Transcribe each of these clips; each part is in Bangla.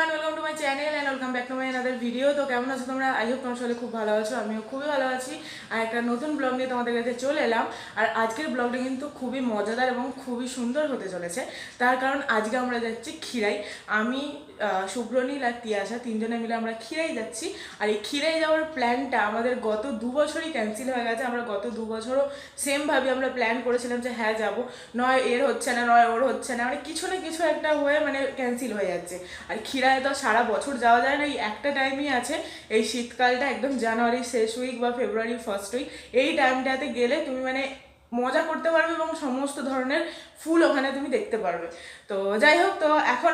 Everyone, welcome to my channel and welcome back to my another video. তো কেমন আছো তোমরা? আই হোপ তোমরা সবাই খুব ভালো আছো, আমিও খুবই ভালো আছি। আর একটা নতুন ব্লগ নিয়ে তোমাদের কাছে চলে এলাম। আর আজকের ব্লগটা কিন্তু খুবই মজাদার এবং খুবই সুন্দর হতে চলেছে। তার কারণ আজকে আমরা যাচ্ছি ক্ষীরাই। আমি, শুভ্রনীল আর তিয়াশা তিনজনে মিলে আমরা ক্ষীরাই যাচ্ছি। আর এই ক্ষীরাই যাওয়ার প্ল্যানটা আমাদের গত 2 বছরই ক্যান্সেল হয়ে গেছে। আমরা গত 2 বছরও সেমভাবে আমরা প্ল্যান করেছিলাম যে হ্যাঁ যাবো, নয় এর হচ্ছে না, নয় ওর হচ্ছে না, মানে কিছু না কিছু একটা হয়ে মানে ক্যান্সেল হয়ে যাচ্ছে। আর ক্ষীরায় তো সারা বছর যাওয়া যায় না, এই একটা টাইমই আছে, এই শীতকালটা, একদম জানুয়ারির শেষ উইক বা ফেব্রুয়ারির ফার্স্ট উইক। এই টাইমটাতে গেলে তুমি মানে মজা করতে পারবে এবং সমস্ত ধরনের ফুল ওখানে তুমি দেখতে পারবে। তো যাই হোক, তো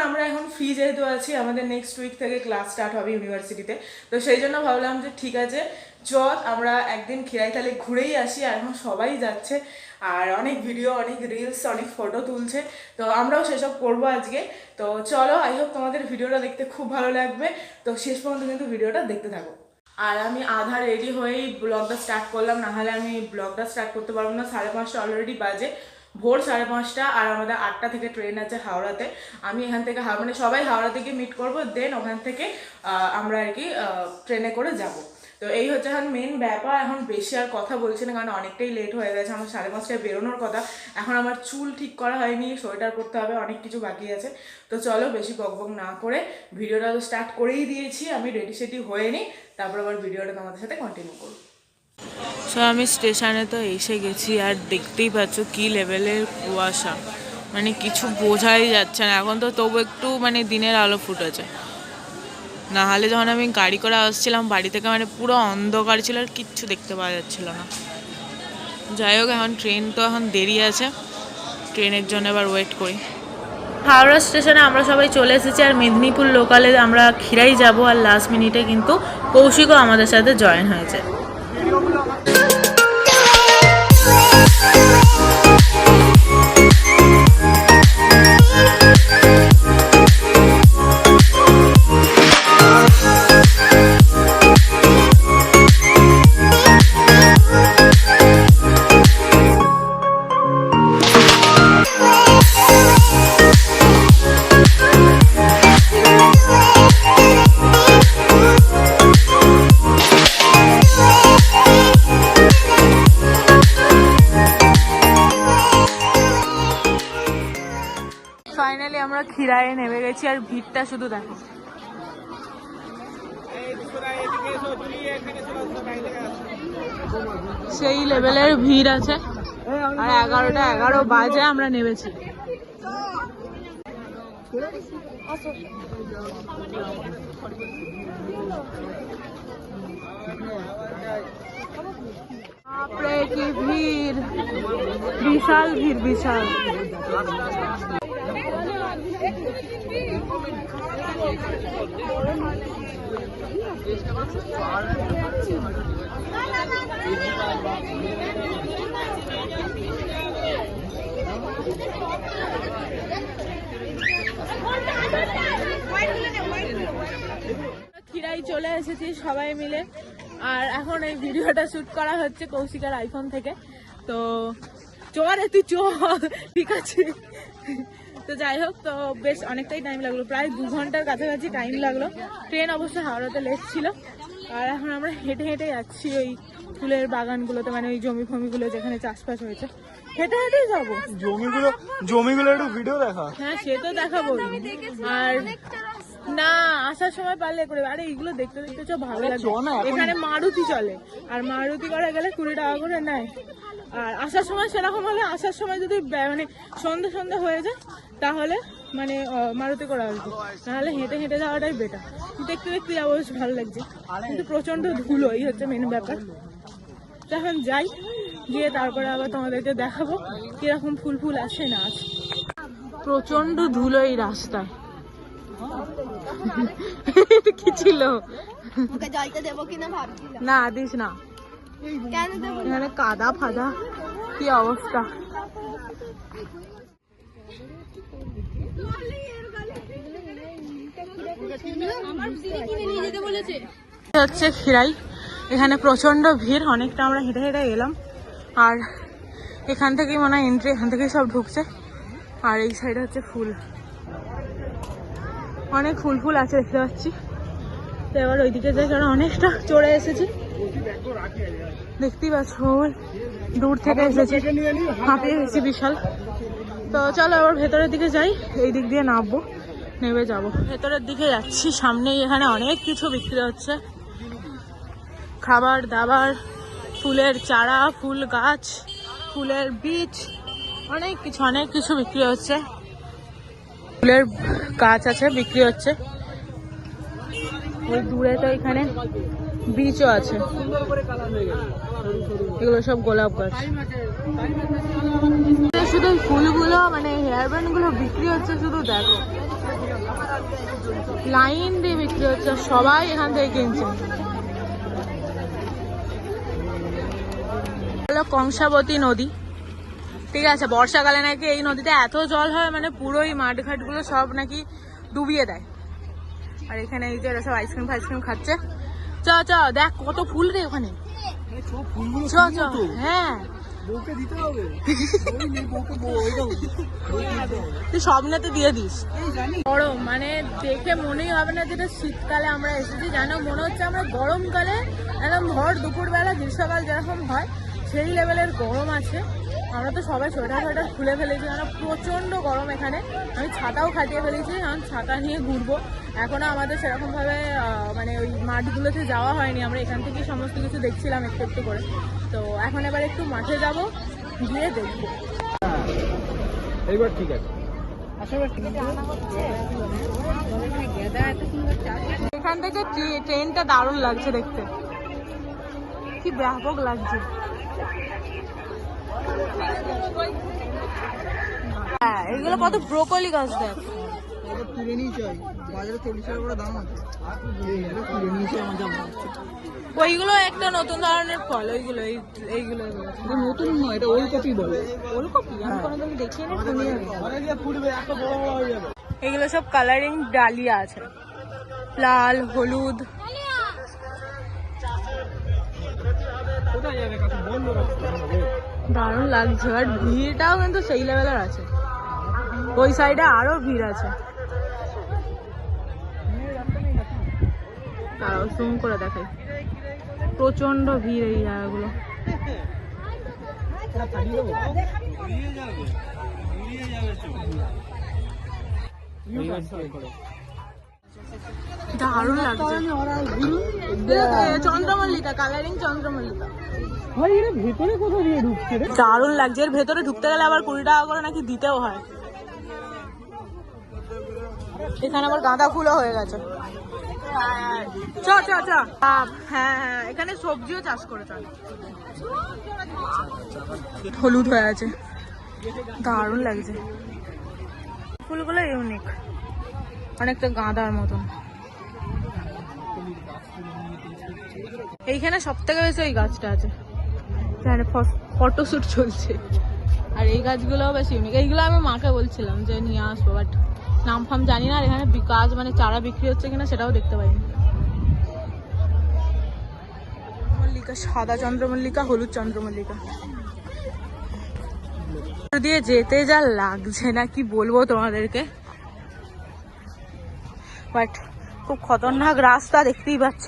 আমরা এখন ফ্রি যেহেতু আছি, আমাদের নেক্সট উইক থেকে ক্লাস স্টার্ট হবে ইউনিভার্সিটিতে। তো সেই জন্য ভাবলাম যে ঠিক আছে, চল আমরা একদিন ক্ষীরাই তাহলে ঘুরেই আসি। আর এখন সবাই যাচ্ছে, আর অনেক ভিডিও, অনেক রিলস, অনেক ফটো তুলছে। তো আমরাও সেসব করবো আজকে। তো চলো, আই হোপ তোমাদের ভিডিওটা দেখতে খুব ভালো লাগবে। তো শেষ পর্যন্ত কিন্তু ভিডিওটা দেখতে থাকো। আর আমি আধা রেডি হয়েই ব্লগটা স্টার্ট করলাম, নাহলে আমি ব্লগটা স্টার্ট করতে পারবো না। 5:30 অলরেডি বাজে, ভোর 5:30। আর আমাদের 8টা থেকে ট্রেন আছে হাওড়াতে। আমি এখান থেকে মানে সবাই হাওড়া থেকে মিট করবো, দেন ওখান থেকে আমরা আর কি ট্রেনে করে যাব। তো এই হচ্ছে এখন মেন ব্যাপার। এখন বেশি আর কথা বলছি না, কারণ অনেকটাই লেট হয়ে গেছে। আমার 5:30টায় বেরোনোর কথা। এখন আমার চুল ঠিক করা হয়নি, সোয়েটার করতে হবে, অনেক কিছু বাকি আছে। তো চলো, বেশি বকবক না করে ভিডিওটা তো স্টার্ট করেই দিয়েছি। আমি রেডি সেডি হয়ে নিই, তারপর আবার ভিডিওটা তোমাদের সাথে কন্টিনিউ করব। সো আমি স্টেশনে তো এসে গেছি, আর দেখতেই পাচ্ছ কি লেভেলের কুয়াশা, মানে কিছু বোঝাই যাচ্ছে না। এখন তো তবু একটু মানে দিনের আলো ফুটেছে, নাহলে যখন আমি গাড়ি করে আসছিলাম বাড়ি থেকে, মানে পুরো অন্ধকার ছিল, আর কিচ্ছু দেখতে পাওয়া যাচ্ছিল না। যাই হোক, এখন ট্রেন তো এখন দেরি আছে, ট্রেনের জন্য এবার ওয়েট করি। হাওড়া স্টেশনে আমরা সবাই চলে এসেছি, আর মেদিনীপুর লোকালে আমরা ক্ষীরাই যাব। আর লাস্ট মিনিটে কিন্তু কৌশিকও আমাদের সাথে জয়েন হয়েছে। ফাইনালি আমরা ক্ষীরায়ে নেমে গেছি, আর ভিড়টা শুধু দেখো। সেই লেভেলের ভিড় আছে। আর 11টা 11 বাজে আমরা নেমেছি। বাপরে কি ভিড়, বিশাল ভিড়, বিশাল। ক্ষীরাই চলে এসেছি সবাই মিলে, আর এখন এই ভিডিওটা শুট করা হচ্ছে কৌশিকার আইফোন থেকে। তো চল তুই চল, ঠিক আছে। তো যাই হোক, তো বেশ অনেকটাই টাইম লাগলো, প্রায় 2 ঘন্টার কাছাকাছি টাইম লাগলো। ট্রেন অবশ্য হাওড়াতে লেট ছিল। আর এখন আমরা হেঁটে হেঁটে যাচ্ছি ওই ফুলের বাগানগুলোতে, মানে ওই জমি ফমিগুলো যেখানে চাষবাস হয়েছে, হেঁটে হেঁটেই যাবো। জমিগুলো একটু ভিডিও দেখা। হ্যাঁ, সে তো দেখাবো। আর না, আসার সময় পারলে করে, আরে এইগুলো দেখতে দেখতে চো, ভালো লাগে। এখানে মারুতি চলে, আর মারুতি করে গেলে 20 টাকা করে নেয়। আর আসার সময় সেরকম হলে, আসার সময় যদি মানে সন্ধ্যে সন্ধ্যে হয়ে যায়, তাহলে মানে মারুতি করে আসবো, নাহলে হেঁটে হেঁটে যাওয়াটাই বেটার। দেখতে দেখতে যাবো, বেশ ভালো লাগছে। কিন্তু প্রচন্ড ধুলো, এই হচ্ছে মেন ব্যাপার। এখন যাই, গিয়ে তারপরে আবার তোমাদেরকে দেখাবো কিরকম ফুল ফুল আছে না আছে। প্রচন্ড ধুলো এই রাস্তায়। কি ছিল? না দিস না, এখানে কাদা ফাদা, কি অবস্থা। হচ্ছে ক্ষীরাই, এখানে প্রচন্ড ভিড়, অনেকটা আমরা হেঁটে হেঁটে এলাম। আর এখান থেকেই মনে হয় এন্ট্রি, এখান থেকেই সব ঢুকছে। আর এই সাইডে হচ্ছে ফুল। অনেক ফুল ফুল আছে দেখতে পাচ্ছি। তো এবার ওইদিকে যাই, কারণ অনেকটা চড়ে এসেছি, দেখতেই পাচ্ছ দূর থেকে এসেছি, হাঁপিয়ে গেছি বিশাল। তো চলো এবার ভেতরের দিকে যাই, এই দিক দিয়ে নামবো, নেমে যাব। ভেতরের দিকে যাচ্ছি, সামনেই এখানে অনেক কিছু বিক্রি হচ্ছে, খাবার দাবার, ফুলের চারা, ফুল গাছ, ফুলের বীজ, অনেক কিছু বিক্রি হচ্ছে। ফুলের গাছ আছে, বিক্রি হচ্ছে। ওই দূরে তো এখানে বীজও আছে, এগুলো সব গোলাপ গাছ। শুধু ফুলগুলো মানে হেয়ার ব্যান্ড গুলো বিক্রি হচ্ছে, শুধু দেখো লাইন দিয়ে বিক্রি হচ্ছে, সবাই এখান থেকে কিনছে। হলো কংসাবতী নদী, ঠিক আছে। বর্ষাকালে নাকি এই নদীতে এত জল হয়, মানে পুরোই মাঠঘাট গুলো সব নাকি ডুবিয়ে দেয়। আর এখানে এই যে সব আইসক্রিম ফাইসক্রিম খাচ্ছে। চ চ দেখ কত ফুল রে ওখানে, চ চ। হ্যাঁ তুই স্বপ্নেতে দিয়ে দিস। গরম মানে দেখে মনেই হবে না যেটা শীতকালে আমরা এসেছি, জানো মনে হচ্ছে আমরা গরমকালে একদম ভর দুপুরবেলা গ্রীষ্মকাল যেরকম হয় সেই লেভেলের গরম আছে। আমরা তো সবাই সোয়েটার ফোয়েটার খুলে ফেলেছি, কারণ প্রচণ্ড গরম এখানে। আমি ছাতাও খাটিয়ে ফেলেছি, কারণ ছাতা নিয়ে ঘুরবো। এখনও আমাদের সেরকমভাবে মানে ওই মাঠগুলোতে যাওয়া হয়নি, আমরা এখান থেকেই সমস্ত কিছু দেখছিলাম একটু একটু করে। তো এখন এবার একটু মাঠে যাব, গিয়ে দেখবো। এইবার ঠিক আছে। এখান থেকে ট্রেনটা দারুণ লাগছে দেখতে, কি ব্যাপক লাগছে। হ্যাঁ এগুলো কত ব্রোকলি গাছ দেখ, তুলে নিয়ে চাই বাজারে 40 টাকা করে দাম আছে, তুলে নিয়ে চাই আমার জামা। ওইগুলো একটা নতুন ধরনের ফল, ওইগুলো এইগুলো নতুন নয়, এটা ওলকপি বলে। ওলকপি আমি কোনোদিন দেখিনি, শুনি ফুটবে এত বড় বড় হয়ে যাবে। এগুলো সব কালারিং ডালিয়া আছে, লাল হলুদ। কোথায় যাবে কাকু, বন্ধ রাস্তা। দারুণ লাগছে, আর ভিড়টাও কিন্তু সেই লেভেলের আছে। ওই সাইডে আরো ভিড় আছে, তারাও জুম করে দেখাই, প্রচন্ড ভিড় এই জায়গাগুলো। দারুণ লাগছে, চন্দ্রমল্লিকা, কালারিং চন্দ্রমল্লিকা। ভেতরে কোথাও দিয়ে ঢুকছে রে, দারুণ লাগছে। এর ভেতরে ঢুকতে গেলে আবার 20 টাকা করে নাকি দিতেও হয়। এখানে আবার গাঁদা ফুলও হয়ে গেছে। চ চ চ। হ্যাঁ হ্যাঁ এখানে সবজিও চাষ করেছে, হলুদ হয়ে আছে, দারুণ লাগছে। ফুলগুলো ইউনিক, অনেকটা গাঁদার মতন। এইখানে সব থেকে বেশি ওই গাছটা আছে, এখানে ফটোশুট চলছে। আর এই গাছগুলোও বেশ ইউনিক, এইগুলো আমি মাকে বলছিলাম যে নিয়ে আসবো, বাট নাম ফাম জানি না। আর এখানে গাছ মানে চারা বিক্রি হচ্ছে কিনা সেটাও দেখতে পাইনি। মল্লিকা, সাদা চন্দ্রমল্লিকা, হলুদ চন্দ্রমল্লিকা দিয়ে যেতে যা লাগছে না কি বলবো তোমাদেরকে, বাট খুব খতরনাক রাস্তা, দেখতেই পাচ্ছ।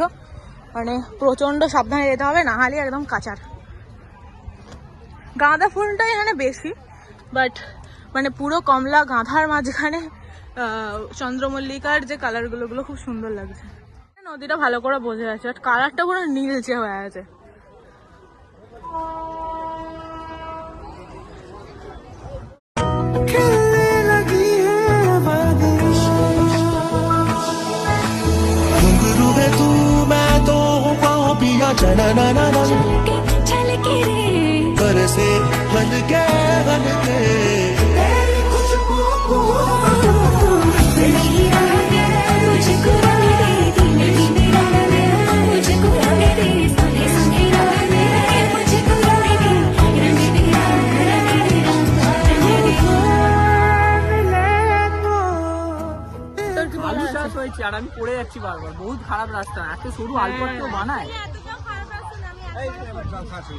মানে প্রচন্ড সাবধানে যেতে হবে, না হলে একদম কাঁচার। গাঁদা ফুলটা এখানে বেশি, বাট মানে পুরো কমলা গাঁধার মাঝখানে চন্দ্রমল্লিকার যে কালারগুলো খুব সুন্দর লাগছে। নদীটা ভালো করে বোঝা যাচ্ছে, বাট কালারটা পুরো নীলচে হয়ে আছে। बरसे हल्के हल्के আর আমি পড়ে যাচ্ছি বারবার, বহুত খারাপ রাস্তা, এত সরু আলপথ বানায়।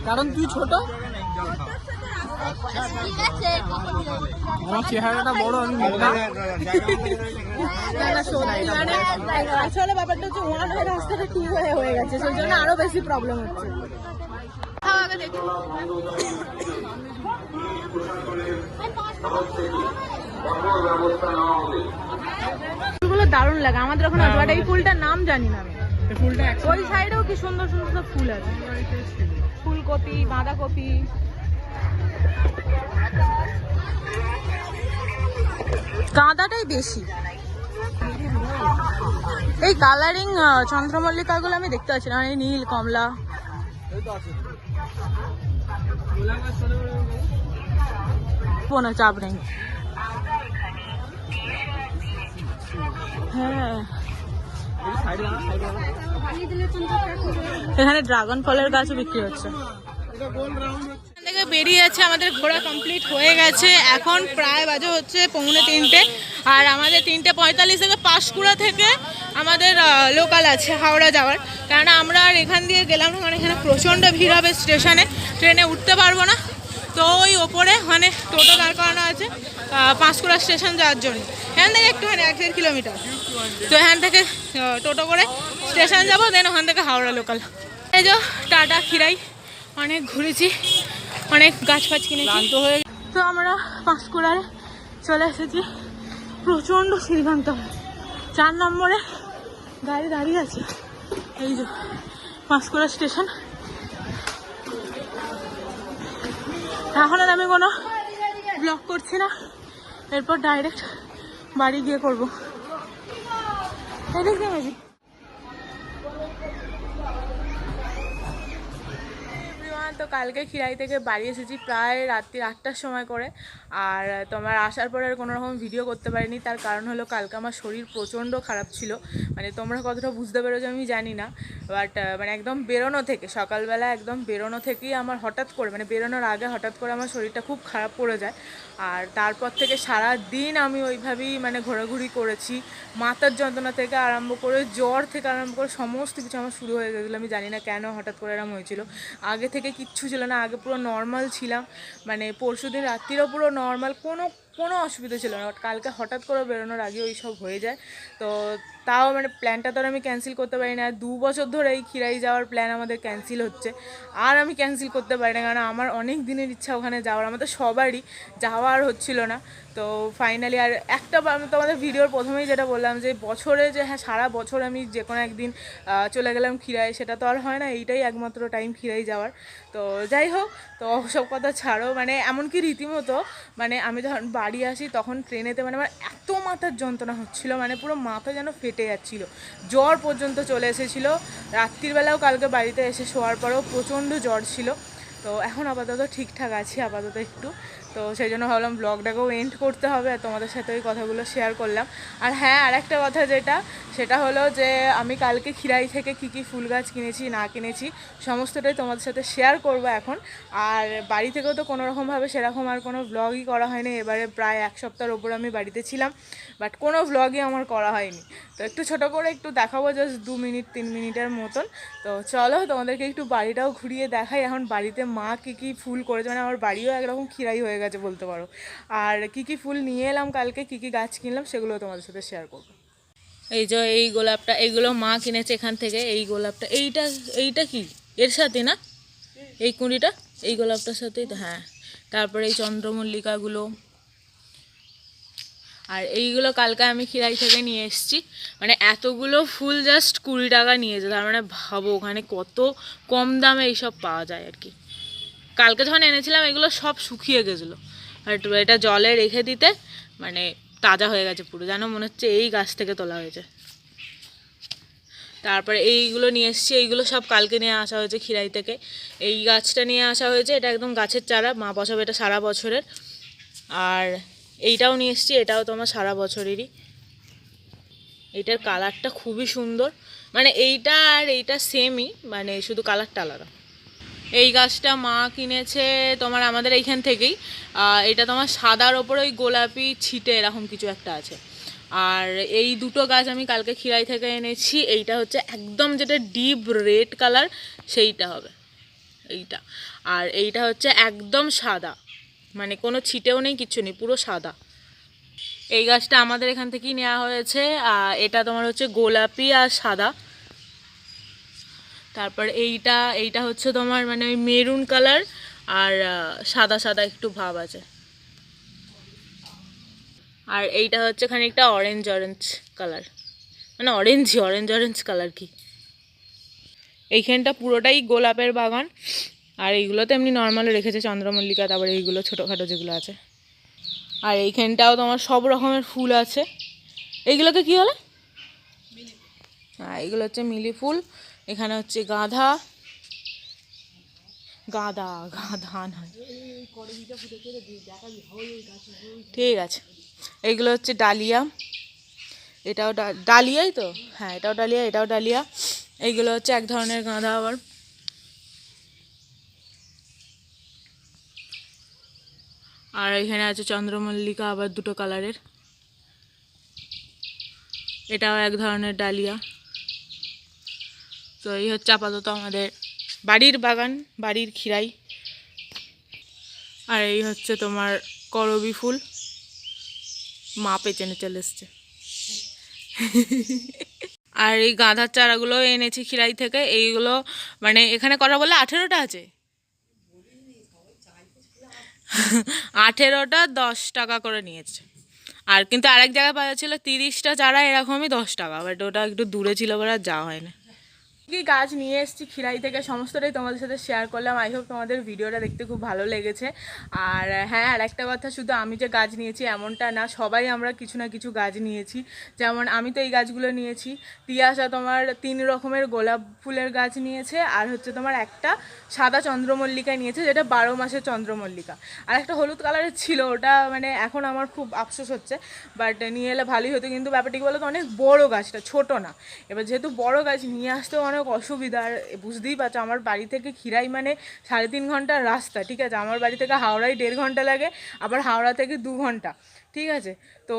কারণ তুই ছোট, আমার চেহারাটা বড়, আমি আসলে ব্যাপারটা হচ্ছে ওয়ান হয়ে রাস্তাটা টু হয়ে গেছে, সেই জন্য আরো বেশি প্রবলেম হচ্ছে। ফুলগুলো দারুণ লাগে আমাদের ওখানে, বাট এই ফুলটার নাম জানি না আমি। ফুলটা ওই সাইডেও কি সুন্দর সুন্দর সব ফুল আছে, ফুলকপি, বাঁধাকপি। গাঁদাটাই বেশি। এই কালারিং চন্দ্রমল্লিকাগুলো আমি দেখতে পাচ্ছি না, এই নীল কমলা। কোনো চাপ নেই। হ্যাঁ, এখানে ড্রাগন ফলের গাছও বিক্রি হচ্ছে। এখান থেকে বেরিয়ে যাচ্ছে, আমাদের ঘোরা কমপ্লিট হয়ে গেছে। এখন প্রায় বাজে হচ্ছে 2:45, আর আমাদের 3:45 থেকে পাঁশকুড়া থেকে আমাদের লোকাল আছে হাওড়া যাওয়ার। কারণ আমরা আর এখান দিয়ে গেলাম না, কারণ এখানে প্রচণ্ড ভিড় হবে স্টেশনে, ট্রেনে উঠতে পারবো না। তো ওই ওপরে মানে টোটো দাঁড় করানো আছে পাঁশকুড়া স্টেশন যাওয়ার জন্য। এখান থেকে একটুখানি 1-1.5 কিলোমিটার। তো এখান থেকে টোটো করে স্টেশন যাবো, দেন ওখান থেকে হাওড়া লোকাল। এই যে টাটা খিরাই, অনেক ঘুরেছি, অনেক গাছ ফাছ কিনেছি। তো আমরা পাঁশকুড়ায় চলে এসেছি। প্রচণ্ড সিদ্ধান্ত, 4 নম্বরে গাড়ি দাঁড়িয়ে আছে। এই যে পাঁশকুড়া স্টেশন। এখন আর আমি কোনো ব্লগ করছি না, এরপর ডাইরেক্ট বাড়ি গিয়ে করবো। তো কালকে খিরাই থেকে বাড়ি এসেছি প্রায় রাত্রি 8টার সময় করে। আর তোমার আসার পরে আর কোনো রকম ভিডিও করতে পারিনি, তার কারণ হলো কালকে আমার শরীর প্রচণ্ড খারাপ ছিল। মানে তোমরা কতটা বুঝতে পেরেছো আমি জানি না, বাট মানে একদম বেরোনো থেকে, সকালবেলা একদম বেরোনো থেকেই আমার হঠাৎ করে, মানে বেরোনোর আগে হঠাৎ করে আমার শরীরটা খুব খারাপ পড়ে যায়। আর তারপর থেকে সারা দিন আমি ওইভাবেই মানে ঘোরাঘুরি করেছি। মাথার যন্ত্রণা থেকে আরম্ভ করে, জ্বর থেকে আরম্ভ করে সমস্ত কিছু আমার শুরু হয়ে গেছিলো। আমি জানি না কেন হঠাৎ করে এরকম হয়েছিল। আগে থেকে কিচ্ছু ছিল না, আগে পুরো নর্মাল ছিলাম। মানে পরশুদিন রাত্রিরও পুরো নর্মাল, কোনো অসুবিধা ছিল না। কালকে হঠাৎ করে বেরোনোর আগে ওই সব হয়ে যায়। তো তাও মানে প্ল্যানটা তো আমি ক্যান্সেল করতে পারি না। 2 বছর ধরে এই খিরাই যাওয়ার প্ল্যান আমাদের ক্যান্সেল হচ্ছে, আর আমি ক্যান্সেল করতে পারি না, কারণ আমার অনেক দিনের ইচ্ছা ওখানে যাওয়ার, আমাদের সবারই যাওয়া আর হচ্ছিল না। তো ফাইনালি আর একটা, আমি তোমাদের ভিডিওর প্রথমেই যেটা বললাম যে বছরে যে হ্যাঁ সারা বছর আমি যে কোনো একদিন চলে গেলাম খিরাই, সেটা তো আর হয় না। এইটাই একমাত্র টাইম খিরাই যাওয়ার। তো যাই হোক, তো সব কথা ছাড়ো, মানে এমনকি রীতিমতো মানে আমি যখন বাড়ি আসি তখন ট্রেনেতে মানে আমার এত মাথার যন্ত্রণা হচ্ছিলো, মানে পুরো মাথা যেন ফেটে যাচ্ছিলো, জ্বর পর্যন্ত চলে এসেছিলো। রাত্রিবেলাও কালকে বাড়িতে এসে শোয়ার পরেও প্রচণ্ড জ্বর ছিল। তো এখন আপাতত ঠিকঠাক আছি আপাতত একটু। তো সেই জন্য ভাবলাম ব্লগটাকেও এন্ড করতে হবে, আর তোমাদের সাথে ওই কথাগুলো শেয়ার করলাম। আর হ্যাঁ, আরেকটা কথা সেটা হলো যে আমি কালকে খিরাই থেকে কী ফুল গাছ কিনেছি না কিনেছি সমস্তটাই তোমাদের সাথে শেয়ার করব এখন। আর বাড়ি থেকেও তো কোনোরকমভাবে সেরকম আর কোনো ব্লগই করা হয়নি। এবারে প্রায় 1 সপ্তাহের ওপর আমি বাড়িতে ছিলাম, বাট কোনো ব্লগই আমার করা হয়নি। তো একটু ছোটো করে একটু দেখাবো, জাস্ট 2-3 মিনিটের মতন। তো চলো তোমাদেরকে একটু বাড়িটাও ঘুরিয়ে দেখাই। এখন বাড়িতে মা কী ফুল করেছে, মানে আমার বাড়িও একরকম খিরাই হয়ে গেছে বলতে পারো। আর কী ফুল নিয়ে এলাম কালকে, কী গাছ কিনলাম সেগুলো তোমাদের সাথে শেয়ার করবো। এই যে এই গোলাপটা, এইগুলো মা কিনেছে এখান থেকে। এই গোলাপটা, এইটা কি এর সাথে না, এই কুঁড়িটা এই গোলাপটার সাথেই তো, হ্যাঁ। তারপরে এই চন্দ্রমল্লিকাগুলো, আর এইগুলো কালকে আমি খিরাই থেকে নিয়ে এসেছি। মানে এতগুলো ফুল জাস্ট 20 টাকা নিয়েছে, তার মানে ভাবো ওখানে কত কম দামে এইসব পাওয়া যায় আর কি। কালকে যখন এনেছিলাম এগুলো সব শুকিয়ে গেছিলো, আর এটা জলে রেখে দিতে মানে তাজা হয়ে গেছে পুরো, যেন মনে হচ্ছে এই গাছ থেকে তোলা হয়েছে। তারপরে এইগুলো নিয়ে এসেছি, এইগুলো সব কালকে নিয়ে আসা হয়েছে খিরাই থেকে। এই গাছটা নিয়ে আসা হয়েছে, এটা একদম গাছের চারা, মা বসাবে এটা সারা বছরের। আর এইটাও নিয়ে এসেছি, এটাও তোমার সারা বছরেরই। এইটার কালারটা খুবই সুন্দর, মানে এইটা আর এইটা সেমই, মানে শুধু কালারটা আলাদা। এই গাছটা মা কিনেছে তোমার আমাদের এইখান থেকেই। এটা তোমার সাদার ওপরে ওই গোলাপি ছিটে এরকম কিছু একটা আছে। আর এই দুটো গাছ আমি কালকে খিরাই থেকে এনেছি। এইটা হচ্ছে একদম যেটা ডিপ রেড কালার সেইটা হবে এইটা, আর এইটা হচ্ছে একদম সাদা, মানে কোনো ছিটেও নেই, কিচ্ছু নেই, পুরো সাদা। এই গাছটা আমাদের এখান থেকেই নেওয়া হয়েছে। এটা তোমার হচ্ছে গোলাপি আর সাদা। তারপর এইটা হচ্ছে তোমার মানে ওই মেরুন কালার আর সাদা সাদা একটু ভাব আছে। আর এইটা হচ্ছে খানিকটা অরেঞ্জ কালার, মানে অরেঞ্জ কালার কি। এইখানটা পুরোটাই গোলাপের বাগান। আর এইগুলো তো এমনি নর্মালে রেখেছে চন্দ্রমল্লিকা, তারপরে এইগুলো ছোটোখাটো যেগুলো আছে। আর এইখানটাও তোমার সব রকমের ফুল আছে। এইগুলোকে কি বলে? হ্যাঁ, এইগুলো হচ্ছে মিলি ফুল। এখানে হচ্ছে গাঁদা নয়, ঠিক আছে। এইগুলো হচ্ছে ডালিয়া, এটাও ডালিয়াই তো, হ্যাঁ এটাও ডালিয়া। এইগুলো হচ্ছে এক ধরনের গাঁদা আবার। আর এখানে আছে চন্দ্রমল্লিকা আবার দুটো কালারের, এটাও এক ধরনের ডালিয়া। তো এই হচ্ছে আপাতত আমাদের বাড়ির বাগান, বাড়ির খিরাই। আর এই হচ্ছে তোমার করবী ফুল, মা পেছনে চলে এসছে। আর এই গাঁদার চারাগুলো এনেছি খিরাই থেকে। এইগুলো মানে এখানে করা বলে 18টা আছে, 18টা 10 টাকা করে নিয়েছে। আর কিন্তু আরেক জায়গায় পাওয়া ছিল 30টা চারা এরকমই 10 টাকা, বাট ওটা একটু দূরে ছিল বলে আর যাওয়া হয় না। কি গাছ নিয়ে এসেছি খিরাই থেকে সমস্তটাই তোমাদের সাথে শেয়ার করলাম। আই হোপ তোমাদের ভিডিওটা দেখতে খুব ভালো লেগেছে। আর হ্যাঁ, আর একটা কথা, শুধু আমি যে গাছ নিয়েছি এমনটা না, সবাই আমরা কিছু না কিছু গাছ নিয়েছি। যেমন আমি তো এই গাছগুলো নিয়েছি, তিয়াশা তোমার 3 রকমের গোলাপ ফুলের গাছ নিয়েছে, আর হচ্ছে তোমার একটা সাদা চন্দ্রমল্লিকা নিয়েছে, যেটা 12 মাসের চন্দ্রমল্লিকা। আর একটা হলুদ কালারের ছিল, ওটা মানে এখন আমার খুব আফসোস হচ্ছে, বাট নিয়ে এলে ভালোই হতো। কিন্তু ব্যাপারটা কি বলো তো, অনেক বড় গাছটা, ছোট না। এবার যেহেতু বড় গাছ নিয়ে আসতেও অনেক অসুবিধা। আর বুঝতেই পারছো আমার বাড়ি থেকে খিরাই মানে 3.5 ঘন্টার রাস্তা, ঠিক আছে। আমার বাড়ি থেকে হাওড়ায় 1.5 ঘন্টা লাগে, আবার হাওড়া থেকে 2 ঘন্টা, ঠিক আছে। তো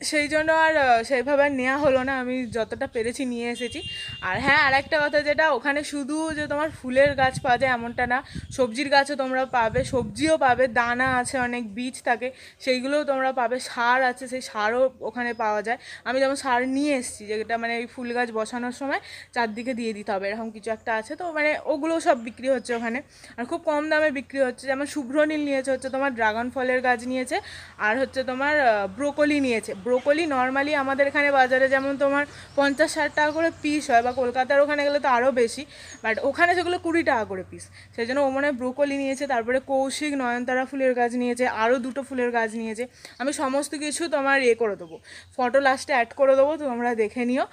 সেই জন্য আর সেইভাবে নেওয়া হলো না, আমি যতটা পেরেছি নিয়ে এসেছি। আর হ্যাঁ, আর একটা কথা, যেটা ওখানে শুধু যে তোমার ফুলের গাছ পাওয়া যায় এমনটা না, সবজির গাছও তোমরা পাবে, সবজিও পাবে, দানা আছে, অনেক বীজ থাকে, সেইগুলোও তোমরা পাবে। সার আছে, সেই সারও ওখানে পাওয়া যায়। আমি যেমন সার নিয়ে এসেছি, যেটা মানে এই ফুল গাছ বসানোর সময় চারদিকে দিয়ে দিতে হবে, এরকম কিছু একটা আছে। তো মানে ওগুলোও সব বিক্রি হচ্ছে ওখানে, আর খুব কম দামে বিক্রি হচ্ছে। যেমন শুভ্রনীল নিয়েছে হচ্ছে তোমার ড্রাগন ফলের গাছ নিয়েছে, আর হচ্ছে তোমার ব্রোকলি নিয়েছে। ব্রোকলি নর্মালি আমাদের এখানে বাজারে যেমন তোমার 50-60 টাকা করে পিস হয়, বা কলকাতার ওখানে গেলে তো আরও বেশি, বাট ওখানে সেগুলো 20 টাকা করে পিস। সেই জন্য ও মনে হয় ব্রোকলি নিয়েছে। তারপরে কৌশিক নয়নতারা ফুলের গাছ নিয়েছে, আরও 2টো ফুলের গাছ নিয়েছে। আমি সমস্ত কিছু তোমার করে দেবো, ফটো লাস্টে অ্যাড করে দেবো, তো তোমরা দেখে নিও।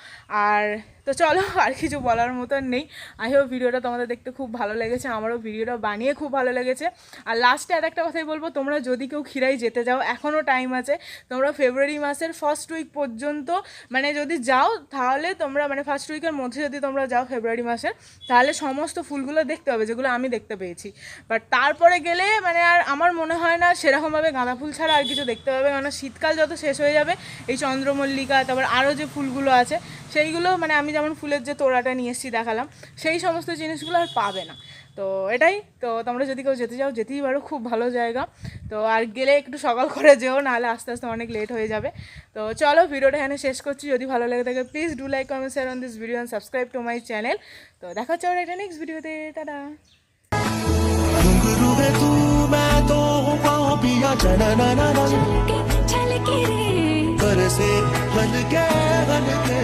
আর তো চলো, আর কিছু বলার মতন নেই। আই হোপ ভিডিওটা তোমাদের দেখতে খুব ভালো লেগেছে, আমারও ভিডিওটা বানিয়ে খুব ভালো লেগেছে। আর লাস্টে আর একটা কথাই বলবো, তোমরা যদি কেউ খিরাই যেতে যাও, এখনও টাইম আছে। তোমরা ফেব্রুয়ারি মাসের 1st উইক পর্যন্ত মানে যদি যাও, তাহলে তোমরা মানে 1st উইকের মধ্যে যদি তোমরা যাও ফেব্রুয়ারি মাসের, তাহলে সমস্ত ফুলগুলো দেখতে হবে, যেগুলো আমি দেখতে পেয়েছি। বাট তারপরে গেলে মানে আর আমার মনে হয় না সেরকমভাবে গাঁদা ফুল ছাড়া আর কিছু দেখতে পাবে, কারণ শীতকাল যত শেষ হয়ে যাবে, এই চন্দ্রমল্লিকা, তারপর আরও যে ফুলগুলো আছে সেইগুলো, মানে আমি যেমন ফুলের যে তোড়াটা নিয়ে এসেছি দেখালাম, সেই সমস্ত জিনিসগুলো আর পাবে না। তো এটাই তো, তোমরা যদি কেউ যেতে চাও যেতেই পারো, খুব ভালো জায়গা। তো আর গেলে একটু সকাল করে যেও, নাহলে আস্তে আস্তে অনেক লেট হয়ে যাবে। তো চলো, ভিডিওটা এখানে শেষ করছি। যদি ভালো লেগে থাকে please do like, comment, share on this video and subscribe to my channel. তো দেখা হচ্ছে আমার একটা নেক্সট ভিডিওতে। টাটা। घुंघरू है तू मैं तो हूँ पाँव पिया चल के रे बरसे हल्के हल्के